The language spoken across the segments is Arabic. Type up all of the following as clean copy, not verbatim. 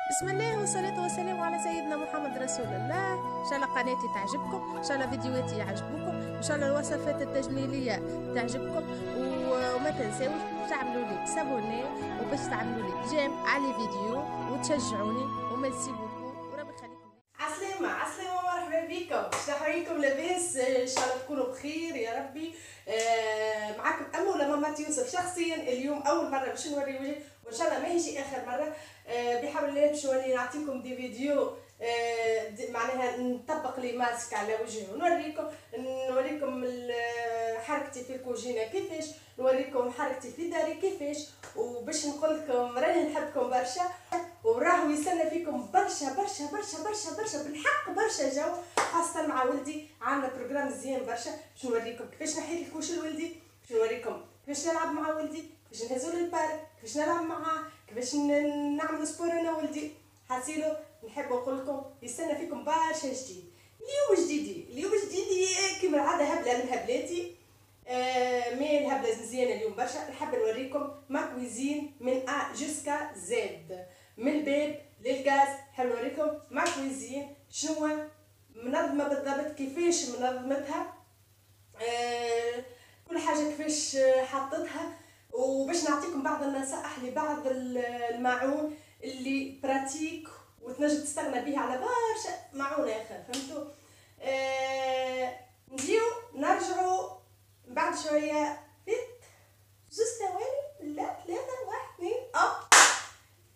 بسم الله والصلاة والسلام على سيدنا محمد رسول الله. إن شاء الله قناتي تعجبكم، إن شاء الله فيديوهاتي يعجبوكم، إن شاء الله الوصفات التجميلية تعجبكم. وما تنساوش تعملوا لي سابوني وباش تعملوا لي جيم على فيديو وتشجعوني. وميرسي بوكو وربي يخليكم. عسلامة عسلامة، مرحبا بكم. شحويكم لاباس؟ ان شاء الله تكونوا بخير يا ربي. معاكم ولا مامات يوسف شخصيا. اليوم اول مره باش نوري وجهي، وان شاء الله ما يجي اخر مره. بحول الله باش نولي نعطيكم دي فيديو، معناها نطبق لي ماسك على وجهي نوريكم حركتي في الكوجينه كيفاش، نوريكم حركتي في داري كيفاش، وباش نقول لكم راني نحبكم برشا وراهو يستنى فيكم برشا برشا برشا برشا برشا بالحق برشا جو، خاصة مع ولدي. عاملة بروجرام مزيان برشا باش نوريكم كيفاش نحيد الكوش لولدي، باش نوريكم كيفاش نلعب مع ولدي، كيفاش نهزو للبارك، كيفاش نلعب معاه، كيفاش نعمل سبور انا وولدي. حاسيلو نحب نقول لكم يستنى فيكم برشا جديد. اليوم جديدي كيما العادة هبلة من هبلاتي. مي الهبلة مزيانة اليوم برشا. نحب نوريكم ما كويزين من ا جوسكا زد، من الباب للغاز. حاب نوريكم ما كويزين شنو منظمه بالضبط، كيفاش منظمتها، كل حاجه كيفاش حطيتها، وباش نعطيكم بعض النصائح لبعض الماعون اللي براتيك وتنجم تستغنى بها على برشا معون اخر. فهمتوا؟ نجيو نرجعوا بعد شويه فيت زوز ثواني، لا 3 1 2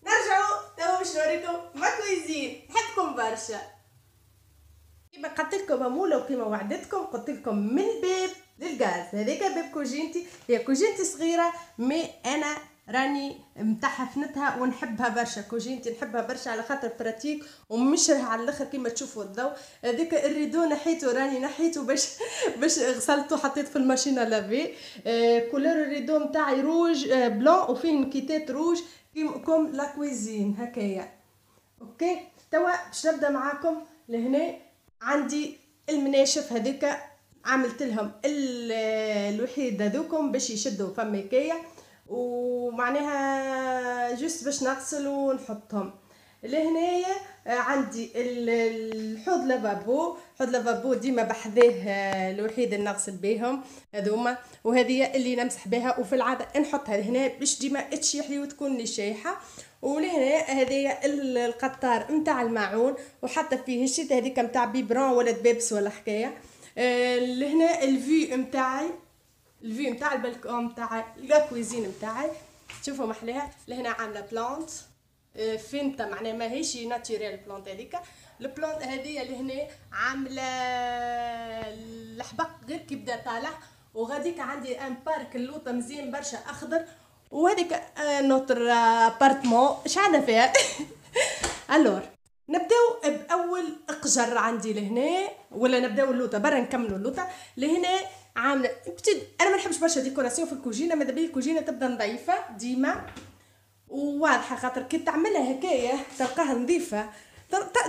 نرجعوا توا باش نوريكم ما كويزين. نحبكم برشا. كيما قلت لكم اموله وكيما وعدتكم قلت لكم من الباب للغاز. هذيك باب كوجينتي، هي كوجينتي صغيره مي انا راني متحفنتها ونحبها برشا. كوجينتي نحبها برشا على خاطر براتيك ومشره على الاخر كيما تشوفوا الضوء. هذيك الريدو نحيته، راني نحيته باش غسلته حطيت في الماشينه لافي. كولور الريدو نتاعي روج بلون وفيه نكيتات روج كوم لا كويزين هكايا. اوكي توا باش نبدا معاكم. لهنا عندي المناشف هذيك عملت لهم الوحيد هذوكم باش يشدوا فميكيه، ومعناها جست باش نغسل ونحطهم. لهنايا عندي الحوض لافابو. حوض لافابو ديما بحذاه الوحيد اللي نغسل بيهم هذوما، وهذه اللي نمسح بها، وفي العاده نحطها لهنا باش ديما تشيح لي وتكون لي شايحه. ولهنا هذايا القطار نتاع الماعون، وحتى فيه الشيت هذيك نتاع بيبرون ولا دبابس ولا حكايه. لهنا الفي نتاعي، الفي نتاع البلكون نتاعي، لا كويزين نتاعي. شوفوا محلاها. لهنا عامله بلانت فينتا، معناها ماهيش ناتوريل بلانت هذيك. البلانت هذه لهنا عامله الحبق غير كي بدا طالع. وغاديك عندي ان بارك اللوطه مزيان برشا اخضر. وهذيك نوتر ابارتمون اش عندنا فيها. الور نبداو باول اقجر عندي لهنا، ولا نبداو اللوطه برا نكملوا اللوطه. لهنا عامله انا ما نحبش برشا ديكوراسيون في الكوجينه، ماذا بيا الكوجينه تبدا نظيفه ديما وواضحه، خاطر كي تعملها هكايا تلقاها نظيفه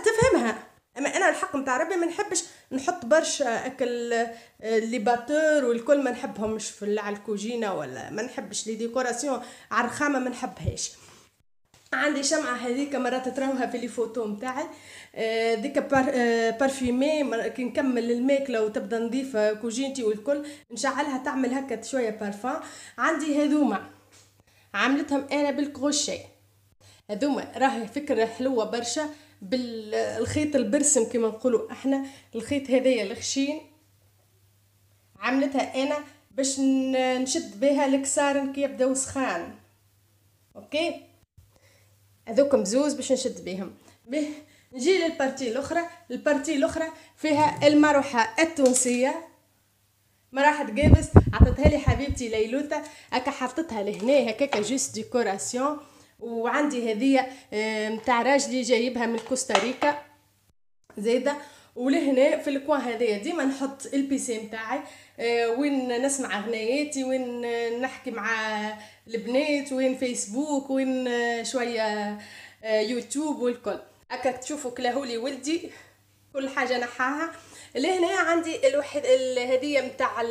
تفهمها. اما انا الحق نتاع ربي ما نحبش نحط برشا اكل لي باتور والكل، ما نحبهمش في على الكوجينه، ولا ما نحبش لي ديكوراسيون على الرخامه، ما نحبهاش. عندي شمعة هذيك مرات تراوها في لي فوتو نتاعي، ديك بارفيمي. كي نكمل الماكله وتبدا نظيفه كوجينتي والكل نشعلها تعمل هكا شويه بارفان. عندي هذوما عملتهم انا بالكروشيه. هذوما راهي فكره حلوه برشا بالخيط البرسم كما نقولوا احنا. الخيط هذايا الخشين عملتها انا باش نشد بها الكسار كي يبداو سخان. اوكي هذوكم زوز باش نشد بهم. نجي للبارتي الاخرى. البارتي الاخرى فيها المروحه التونسيه، مروحه قابس عطتها لي حبيبتي ليلوتا، هكا حطيتها لهنا هكاكا جوست ديكوراسيون. وعندي هذه نتاع راجلي جايبها من كوستاريكا زايده. ولهنا في الكوان هذايا ديما نحط البيسي نتاعي، وين نسمع اغنياتي، وين نحكي مع البنات، وين فيسبوك، وين شويه يوتيوب والكل. هكا تشوفوا كلاهولي ولدي كل حاجه نحاها. اللي هنا عندي الوحيد الهديه نتاع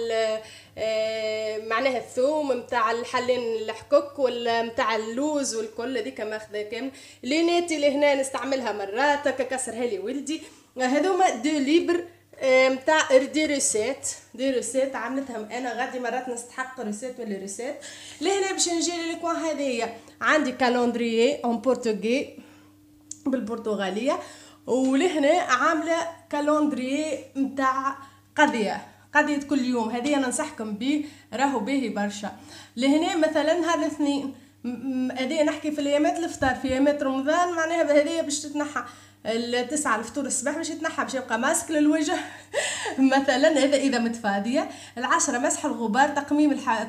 معناها الثوم نتاع الحلين الحكوك ولا نتاع اللوز والكل هذيك ماخذه كامل. ليناتي اللي هنا نستعملها مرات كسرها لي ولدي. هذوما دو ليبر نتاع دي روسيت عملتهم انا غادي مرات نستحق روسيت ولا روسيت. لهنا باش نجي للكوان هذيا عندي كالندريي اون بورتوغي بالبرتغاليه، ولهنا عامله كالندريي نتاع قضيه كل يوم. هذه انا ننصحكم به راهو باهي برشا. لهنا مثلا نهار الاثنين هذه نحكي في الايامات الافطار في ايامات رمضان معناها هذه باش تتنحى 9 الفطور الصباح باش يتنحى باش يبقى ماسك للوجه مثلا. هذا اذا متفاضيه. 10 مسح الغبار،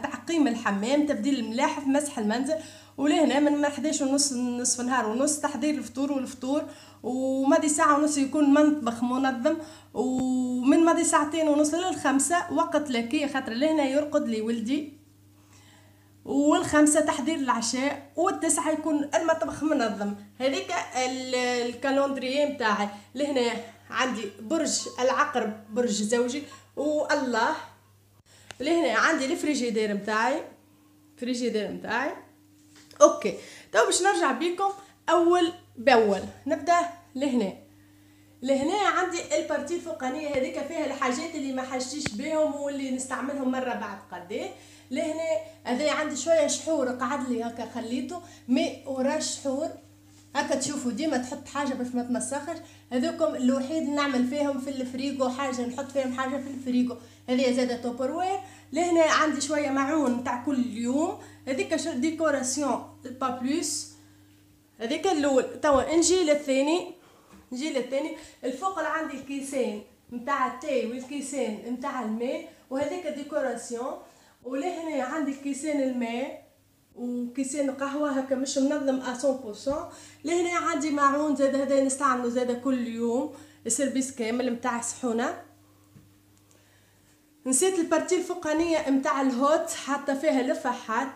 تعقيم الحمام، تبديل الملاحف، مسح المنزل. ولهنا من 11 ونص نصف نهار ونص تحضير الفطور وماضي ساعة ونص يكون مطبخ منظم، ومن ماضي ساعتين ونص لل5 وقت لكية خاطر لهنا يرقد لي ولدي، وال5 تحضير العشاء، وال9 يكون المطبخ منظم. هذيك الكالندريي متاعي. لهنا عندي برج العقرب برج زوجي والله. لهنا عندي الفريجيدير متاعي اوكي. تو باش نرجع بيكم اول باول. نبدا لهنا عندي البارتي الفوقانيه هذيك فيها الحاجات اللي ما حاجتيش بهم واللي نستعملهم مره بعد قديه. لهنا هذا عندي شويه شحور قعد لي هكا خليته مي ورا شحور هكا تشوفوا ديما تحط حاجه باش ما تمسخش. هذوكم الوحيد نعمل فيهم في الفريغو حاجه نحط فيهم حاجه في الفريغو. هذه زاده توبروير. لهنا عندي شويه معون تاع كل يوم. هذيك ديكوراسيون با بلوس. هذيك الاول. توا نجي للثاني. الفوق عندي الكيسين نتاع التاي والكيسين نتاع الماء وهذيك ديكوراسيون. ولهنا عندي كيسين الماء وكيسين قهوه هكا مش منظم 100%. لهنا عندي معون زاد هذا نستعملو زاد كل يوم سيرفيس كامل نتاع صحونه. نسيت البارتي الفوقانيه نتاع الهوت حاطه فيها لفاحات.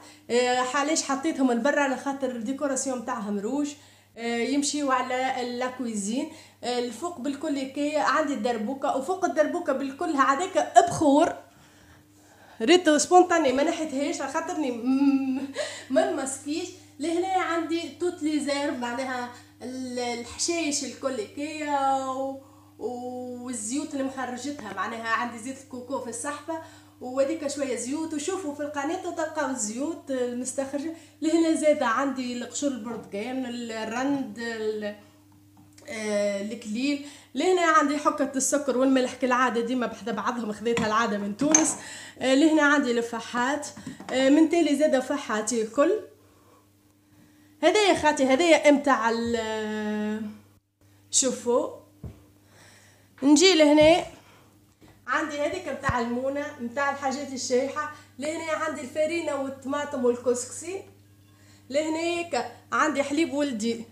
حاليش حطيتهم لبرا على خاطر الديكوراسيون نتاعهم روج يمشيو على لاكويزين. الفوق بالكل كي عندي الدربوكه وفوق الدربوكه بالكل هذاك بخور ريتو سبونتاني ما نحيتهاش خاطرني ما مسكيش. لهنا عندي توت لي زيرب معناها الحشايش الكل كيا والزيوت اللي مخرجتها معناها عندي زيت الكوكو في الصحفه وهذيك شويه زيوت. وشوفوا في القناه تلقاو الزيوت المستخرجه. لهنا زاده عندي القشور البرتقال الرند الكليل. لهنا عندي حكة السكر والملح كالعادة ديما بحذا بعضهم خذيتها العادة من تونس. لهنا عندي لفاحات من تالي زاده فحاتي الكل. هذايا خاتي هذايا امتاع شوفوا. نجي لهنا عندي هذيك متاع المونه متاع الحاجات الشايحه. لهنا عندي الفرينه والطماطم والكسكسي. لهنا عندي حليب ولدي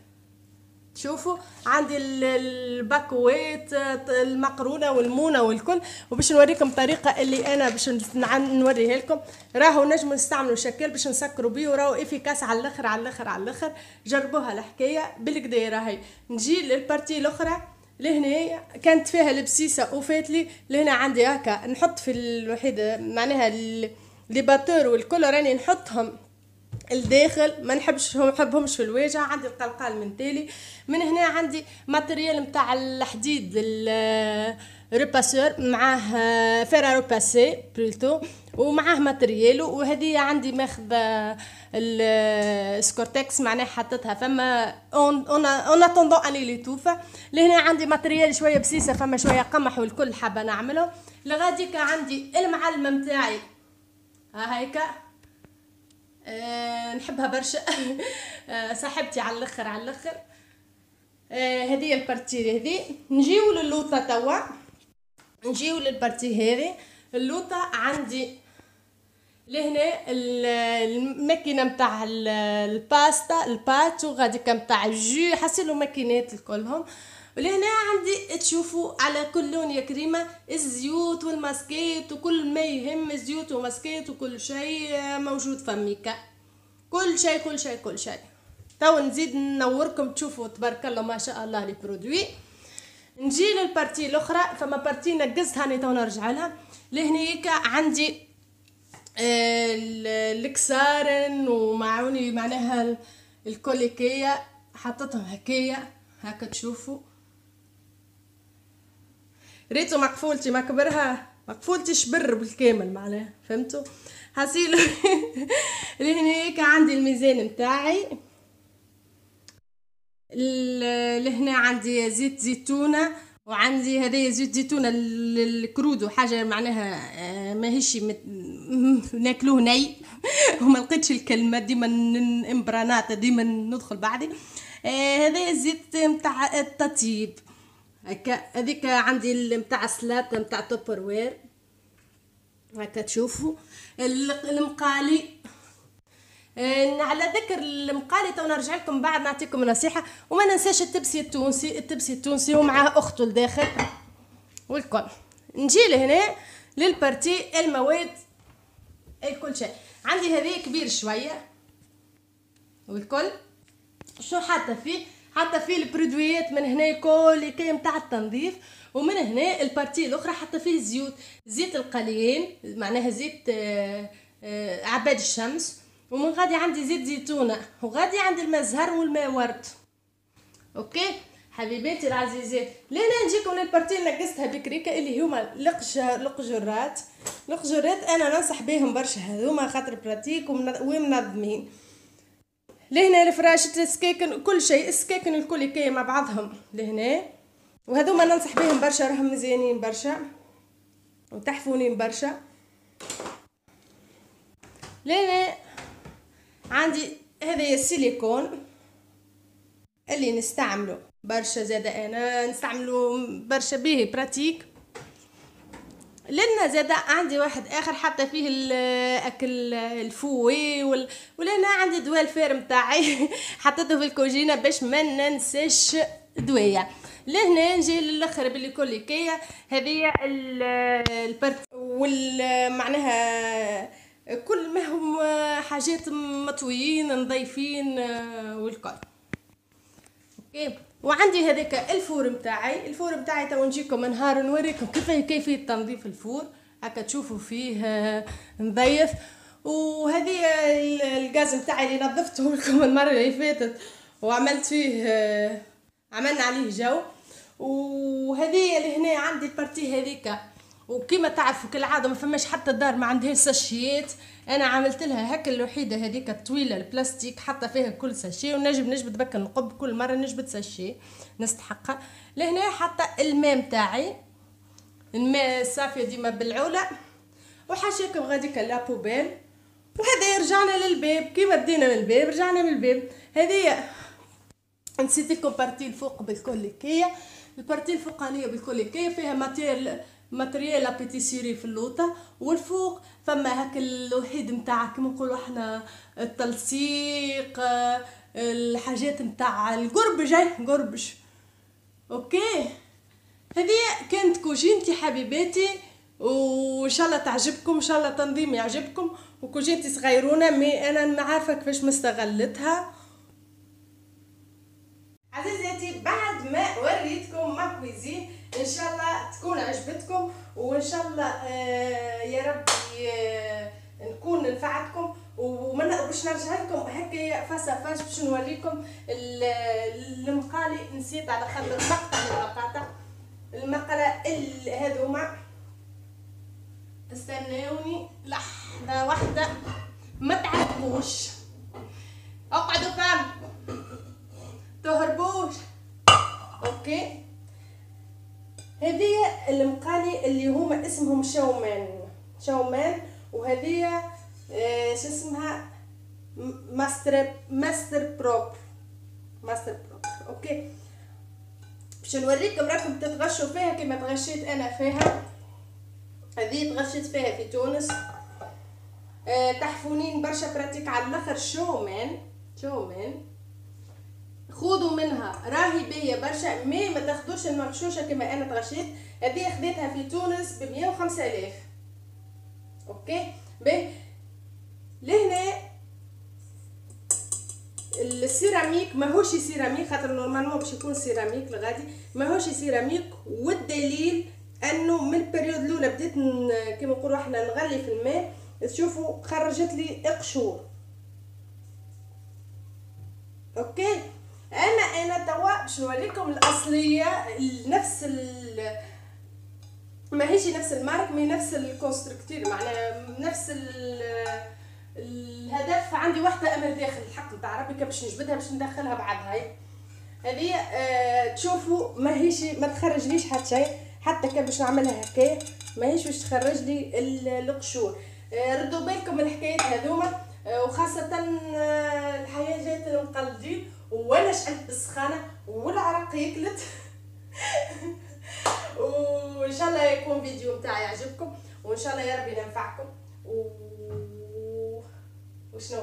شوفوا. عندي الباكويت المقرونه والمونه والكل. وباش نوريكم طريقه اللي انا باش نوريها لكم. راهو نجموا نستعملوا شكل باش نسكروا بيه وراهو افيكاس على الاخر. جربوها الحكايه بالكدا. راهي نجي للبارتي الاخرى. لهنا كانت فيها البسيسه وفات لي. لهنا عندي هكا نحط في الوحيده معناها لي باتور والكل راني نحطهم الداخل ما نحبهمش في الواجهه. عندي القلقال من تالي. من هنا عندي ماتريال نتاع الحديد الريباسور معاه فيرارو باسي بلوتو ومعاه ماتريال. وهذه عندي ماخذه السكورتكس معناها حطيتها فما اون اتوندو اني لي توفه. لهنا عندي ماتريال شويه بسيسه فما شويه قمح والكل حابه نعمله. لغاديك عندي المعلمه نتاعي ها هيك نحبها برشا صاحبتي على الاخر. هذه البارتي هذه. نجيو للوطه توا. نجيو للبارتي هذه. اللوطه عندي لهنا الماكينه نتاع الباستا الباتو غاديك نتاع الجو حسيلو ماكينات الكلهم. ولهنا عندي تشوفوا على كل لون يا كريمه الزيوت والماسكيت وكل ما يهم الزيوت وماسكيت وكل شيء موجود فميكا. كل شيء. تو نزيد نوركم تشوفوا تبارك الله ما شاء الله لي برودوي. نجي للبارتي الاخرى. فما بارتي نقزتها هاني تو نرجع لها. لهنيك عندي الكسارن ومعوني معناها الكوليكيه حطيتهم هكايا هكا تشوفوا. ريتو مقفولتي ما كبرها، مقفولتي شبر بالكامل معناها، فهمتوا؟ هسيلو لهنيك عندي الميزان متاعي. لهنا عندي زيت زيتونه، وعندي هذايا زيت زيتونه الكرودو، حاجه معناها ماهيش ناكلوه ني وما لقيتش الكلمه ديما امبرانات ديما ندخل بعدي. هذايا الزيت نتاع التطيب هكا. هذيك عندي نتاع السلطه نتاع توبر وير هكا تشوفوا. المقالي على ذكر المقالي تو نرجع لكم بعد نعطيكم نصيحه. وما ننساش التبسي التونسي، التبسي التونسي ومعاه اخته لداخل والكل. نجي لهنا للبارتي المواد الكل شيء. عندي هذه كبير شويه والكل شو حاطه فيه، حاطه فيه البرودويات من هنا كل كي نتاع التنظيف. ومن هنا البارتي الاخرى حاطه فيه زيت القليين معناها زيت عباد الشمس. ومن غادي عندي زيت زيتونه، وغادي عندي الماء زهر والماء ورد. اوكي حبيباتي العزيزات، لهنا نجيكم للبارتي اللي نقصتها بكريكه اللي هما القجرات. انا ننصح بهم برشا هذوما خاطر براتيك ومنظمين. لهنا الفراشة السكاكن كل شيء، السكاكن الكل كي مع بعضهم لهنا، وهذوما ننصح بهم برشا، راهم مزيانين برشا وتحفونين برشا. لهنا عندي هذا السيليكون اللي نستعمله برشا، زادا انا نستعمله برشا به براتيك. لنا زادا عندي واحد اخر حتى فيه الاكل الفوي ولهنا عندي دواء الفير متاعي حطيته في الكوجينه باش ما ننساش دوايا. لهنا نجي للاخر باللي كل كيا هذه معناها كل ما هم حاجات مطويين نضيفين والكل. اوكي وعندي هذاك الفور متاعي تو نجيكم نهار نوريكم كيفيه تنظيف الفور هكا تشوفوا فيه نضيف. وهذه الغاز متاعي اللي نظفته لكم المره اللي فاتت وعملت فيه عملنا عليه جو. وهذه اللي هنا عندي البارتي هذيك، وكما تعرفوا كالعاده ما فماش حتى دار ما عندهاش ساشيات، انا عملت لها هكا الوحيده هذيك الطويله البلاستيك حتى فيها كل ساشي، ونجبد بك نقب كل مره نجبد ساشي نستحقها. لهنا حتى الماء متاعي، الماء الصافيه ديما بالعوله، وحاشاكم غاديك لابوبيل. وهذا رجعنا للباب كيما بدينا من الباب رجعنا من الباب. هذه نسيت لكم بارتي الفوق بالكوليكيه، البارتي الفوقانيه بالكوليكيه فيها ماتريال ابيتيسيري في اللوطه، والفوق فما هاك الوحيد نتاع كيما نقولوا احنا التلصيق الحاجات نتاع القربج. اوكي هذه كانت كوجينتي حبيباتي، وان شاء الله تعجبكم، ان شاء الله تنظيم يعجبكم. وكوجينتي صغيرونه مي انا ما عارفه كيفاش مستغلتها. عزيزاتي بعد ما وريتكم ما كويزين ان شاء الله تكون عجبتكم، وان شاء الله يا ربي نكون نفعتكم. باش نرجع لكم هكا فاس باش نوريكم المقالي. نسيت على خاطر مقطع المقله هذوما، استناوني لحظه واحده ما تعرفوش، اقعدوا فهم تهربوش. اوكي هذه المقالي اللي هما اسمهم شومان وهذه شو اسمها ماستر بروب. اوكي باش نوريكم راكم تتغشوا فيها كما تغشيت انا فيها. هذه تغشيت فيها في تونس، تحفونين برشا براتيك على الاخر. شومان خذوا منها راهي باهيه برشا، ما تاخذوش المغشوشه كما انا تغشيت. هذه خديتها في تونس ب 105,000. اوكي باهي. لهنا السيراميك ماهوش سيراميك، خاطر نورمالمون باش يكون سيراميك الغادي ماهوش سيراميك. والدليل انه من البريود الاولى بديت كيما نقولوا احنا نغلي في الماء، تشوفوا خرجت لي قشور. اوكي انا توا باش نوريكم الاصليه، نفس ماهيش نفس المارك مي نفس الكونستركتور، معناها نفس الهدف. عندي واحده امر داخل الحق نتاع ربي باش نجبدها باش ندخلها بعضها. هذه تشوفوا ماهيش ما تخرجليش حتى شيء، حتى كان باش نعملها هكايا ماهيش باش تخرج لي القشور. ردوا بالكم من الحكايات هذوما، وخاصه الحياه جات المقلدين وانا شعلت بالسخانه والعرق يكلت. وان شاء الله يكون فيديو متاعي يعجبكم، وان شاء الله يا ربي ننفعكم. وشنو